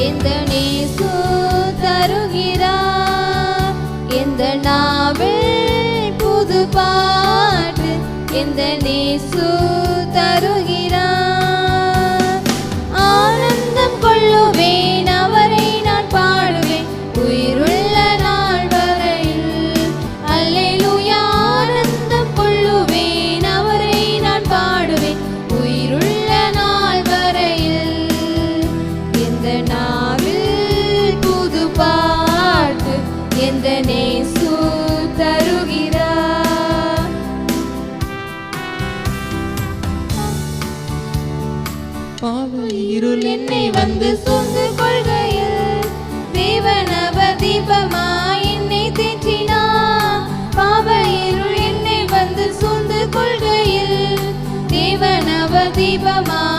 எந்த நேசு தருகிறார். எந்த நாவில் புது பாட்டு எந்த நேசு தருகிறார். ஆனந்தம் கொள்ளுவேன் அவரை நான் பாடுவேன் உயிருள்ள நாள் வரையில். அல்லேலூயா ஆனந்தம் கொள்ளுவேன் அவரை நான் பாடுவேன் உயிருள்ள நாள் வரையில். எந்த நாவில் புது பாட்டு எந்த நேசு தருகிறார். இருள் என்னை வந்து சூழ்ந்து கொள்கையில் தேவன் அவர் தீபமாய் என்னை தேற்றினார். பாவ இருள் என்னை வந்து சூழ்ந்து கொள்கையில் தேவன் அவர் தீபமாய்